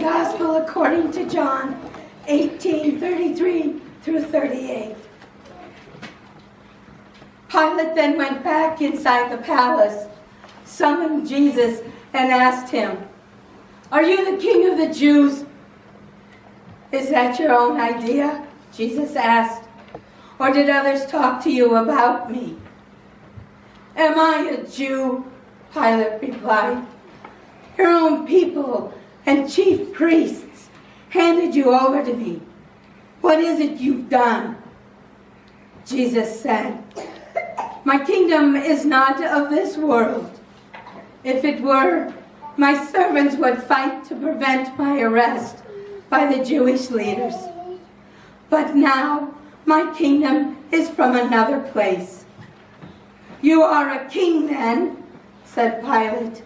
Gospel according to John 18:33 through 38. Pilate then went back inside the palace, summoned Jesus, and asked him, "Are you the king of the Jews?" "Is that your own idea?" Jesus asked. "Or did others talk to you about me?" "Am I a Jew?" Pilate replied. "Your own people and chief priests handed you over to me. What is it you've done?" Jesus said, "My kingdom is not of this world. If it were, my servants would fight to prevent my arrest by the Jewish leaders. But now my kingdom is from another place." "You are a king then?" said Pilate.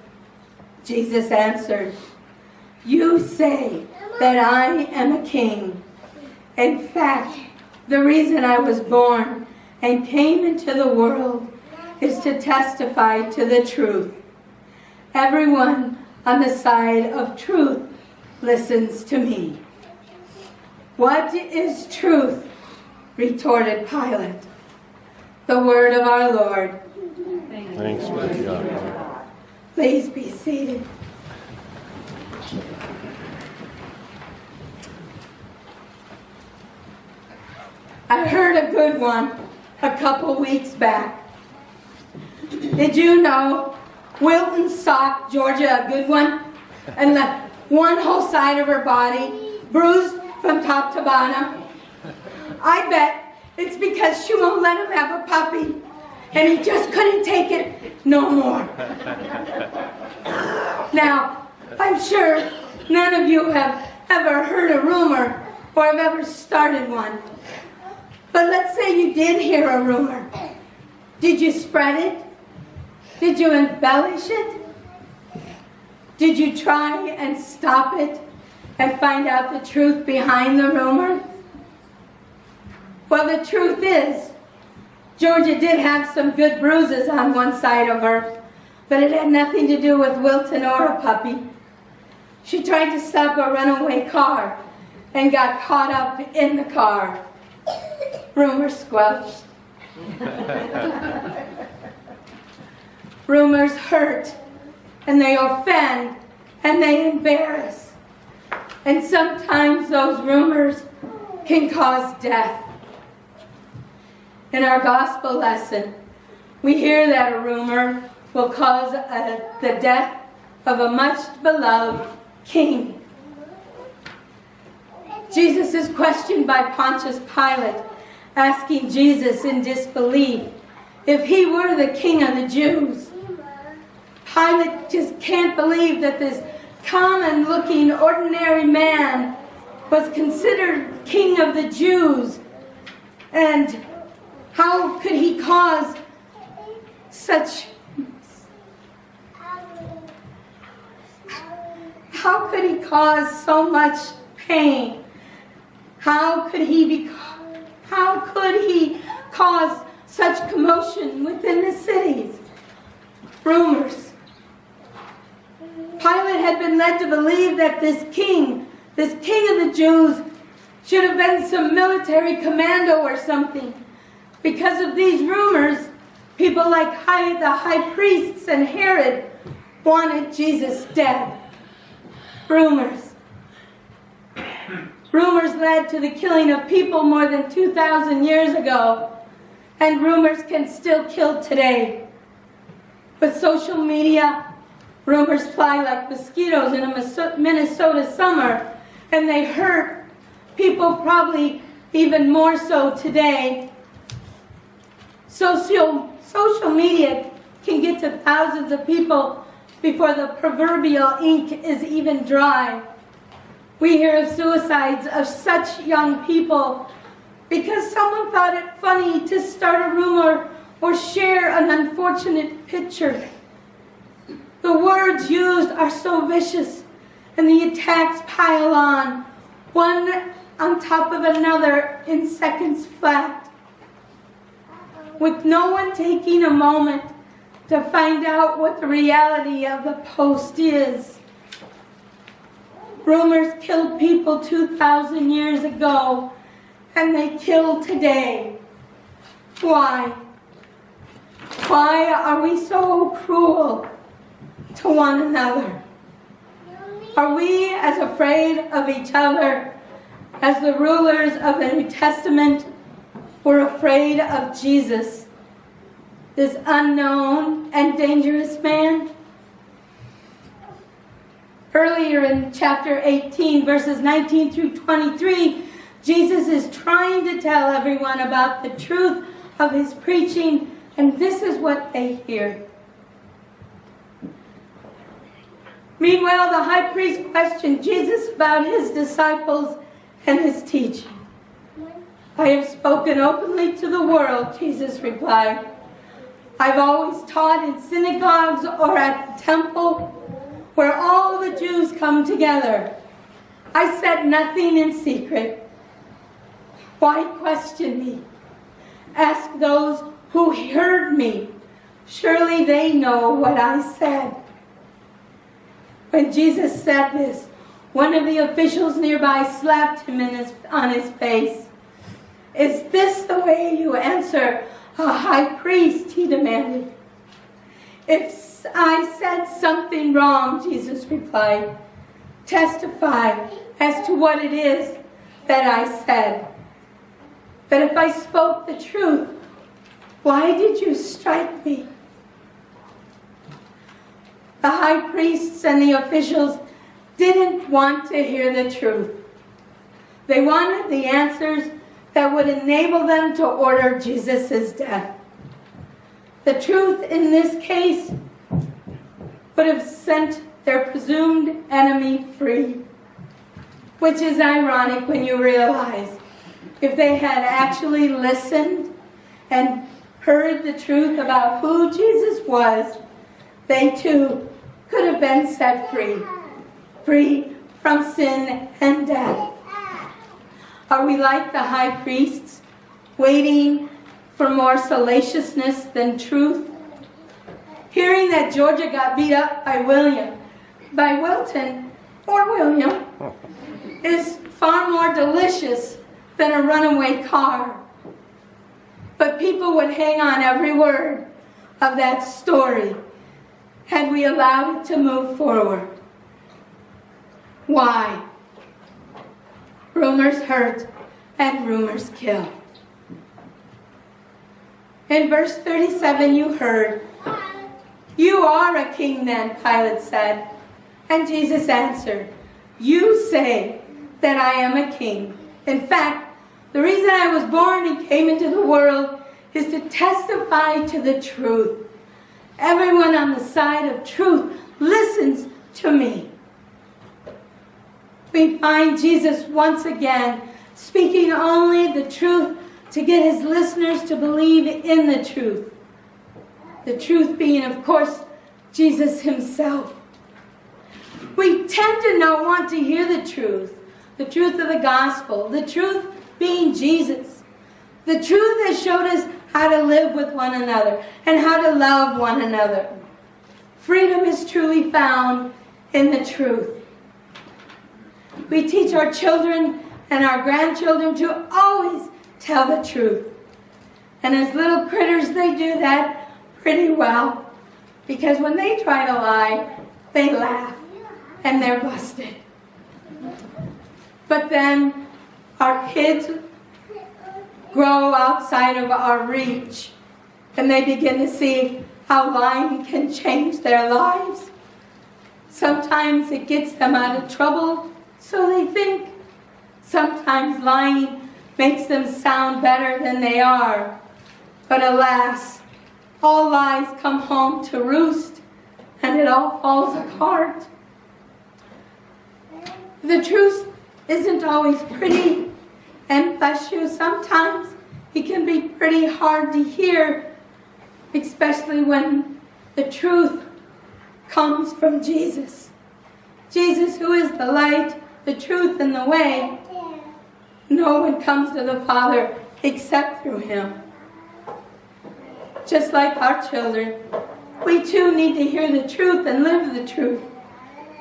Jesus answered, "You say that I am a king. In fact, the reason I was born and came into the world is to testify to the truth. Everyone on the side of truth listens to me." "What is truth?" retorted Pilate. The word of our Lord. Thanks be to God. Please be seated. I heard a good one a couple weeks back. Did you know Wilton socked Georgia a good one and left one whole side of her body bruised from top to bottom? I bet it's because she won't let him have a puppy and he just couldn't take it no more. Now, I'm sure none of you have ever heard a rumor or have ever started one. But let's say you did hear a rumor. Did you spread it? Did you embellish it? Did you try and stop it and find out the truth behind the rumor? Well, the truth is, Georgia did have some good bruises on one side of her, but it had nothing to do with Wilton or a puppy. She tried to stop a runaway car and got caught up in the car. Rumors squelched. Rumors hurt, and they offend, and they embarrass. And sometimes those rumors can cause death. In our gospel lesson, we hear that a rumor will cause the death of a much beloved king. Jesus is questioned by Pontius Pilate, asking Jesus in disbelief if he were the king of the Jews. Pilate just can't believe that this common-looking, ordinary man was considered king of the Jews. And how could he cause such... How could he cause so much pain? How could he cause such commotion within the cities? Rumors. Pilate had been led to believe that this king of the Jews, should have been some military commando or something. Because of these rumors, people like the high priests and Herod wanted Jesus dead. Rumors. Rumors led to the killing of people more than 2,000 years ago, and rumors can still kill today. With social media, rumors fly like mosquitoes in a Minnesota summer, and they hurt people probably even more so today. Social media can get to thousands of people before the proverbial ink is even dry. We hear of suicides of such young people because someone thought it funny to start a rumor or share an unfortunate picture. The words used are so vicious, and the attacks pile on, one on top of another in seconds flat, with no one taking a moment to find out what the reality of the post is. Rumors killed people 2,000 years ago, and they kill today. Why? Why are we so cruel to one another? Are we as afraid of each other as the rulers of the New Testament were afraid of Jesus, this unknown and dangerous man? Earlier in chapter 18, verses 19 through 23, Jesus is trying to tell everyone about the truth of his preaching, and this is what they hear. Meanwhile, the high priest questioned Jesus about his disciples and his teaching. I have spoken openly to the world, Jesus replied. I've always taught in synagogues or at the temple, where all the Jews come together. I said nothing in secret. Why question me? Ask those who heard me. Surely they know what I said. When Jesus said this, one of the officials nearby slapped him on his face. Is this the way you answer a high priest? He demanded. If I said something wrong, Jesus replied, testify as to what it is that I said. But if I spoke the truth, why did you strike me? The high priests and the officials didn't want to hear the truth. They wanted the answers that would enable them to order Jesus' death. The truth in this case would have sent their presumed enemy free, which is ironic when you realize if they had actually listened and heard the truth about who Jesus was, they too could have been set free, free from sin and death. Are we like the high priests, waiting for more salaciousness than truth? Hearing that Georgia got beat up by Wilton, is far more delicious than a runaway car. But people would hang on every word of that story had we allowed it to move forward. Why? Rumors hurt and rumors kill. In verse 37 you heard, "You are a king then," Pilate said. And Jesus answered, "You say that I am a king. In fact, the reason I was born and came into the world is to testify to the truth. Everyone on the side of truth listens to me." We find Jesus once again speaking only the truth to get his listeners to believe in the truth. The truth being, of course, Jesus himself. We tend to not want to hear the truth of the gospel, the truth being Jesus. The truth that showed us how to live with one another and how to love one another. Freedom is truly found in the truth. We teach our children and our grandchildren to always tell the truth. And as little critters, they do that pretty well. Because when they try to lie, they laugh and they're busted. But then our kids grow outside of our reach and they begin to see how lying can change their lives. Sometimes it gets them out of trouble, so they think. Sometimes lying makes them sound better than they are. But alas, all lies come home to roost and it all falls apart. The truth isn't always pretty, and bless you, sometimes it can be pretty hard to hear, especially when the truth comes from Jesus. Jesus, who is the light, the truth, and the way. No one comes to the Father except through him. Just like our children, we too need to hear the truth and live the truth.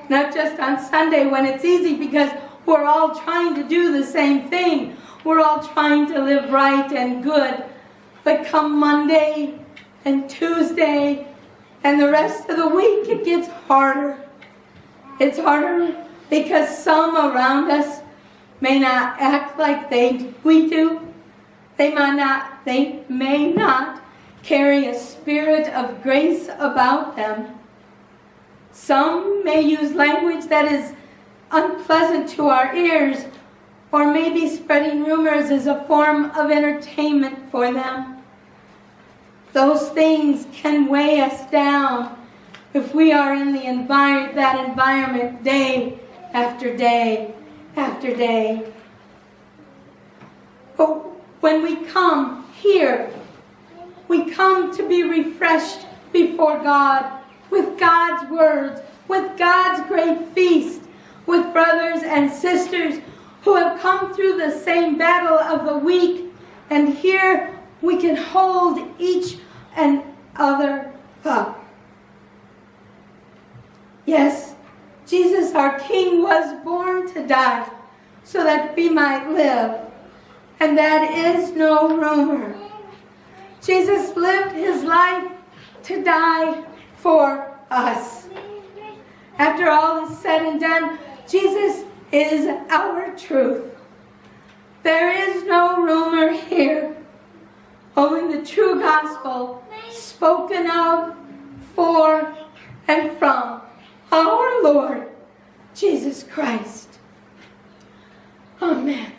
Not just on Sunday when it's easy because we're all trying to do the same thing. We're all trying to live right and good. But come Monday and Tuesday and the rest of the week, it gets harder. It's harder because some around us may not act like we do. They may not carry a spirit of grace about them. Some may use language that is unpleasant to our ears, or maybe spreading rumors is a form of entertainment for them. Those things can weigh us down if we are in that environment day after day after day. But when we come here, we come to be refreshed before God with God's words, with God's great feast, with brothers and sisters who have come through the same battle of the week, and here we can hold each and other up. Yes, Jesus our King was born to die so that we might live, and that is no rumor. Jesus lived his life to die for us. After all is said and done, Jesus is our truth. There is no rumor here, only the true gospel spoken of, for, and from our Lord Jesus Christ. Amen.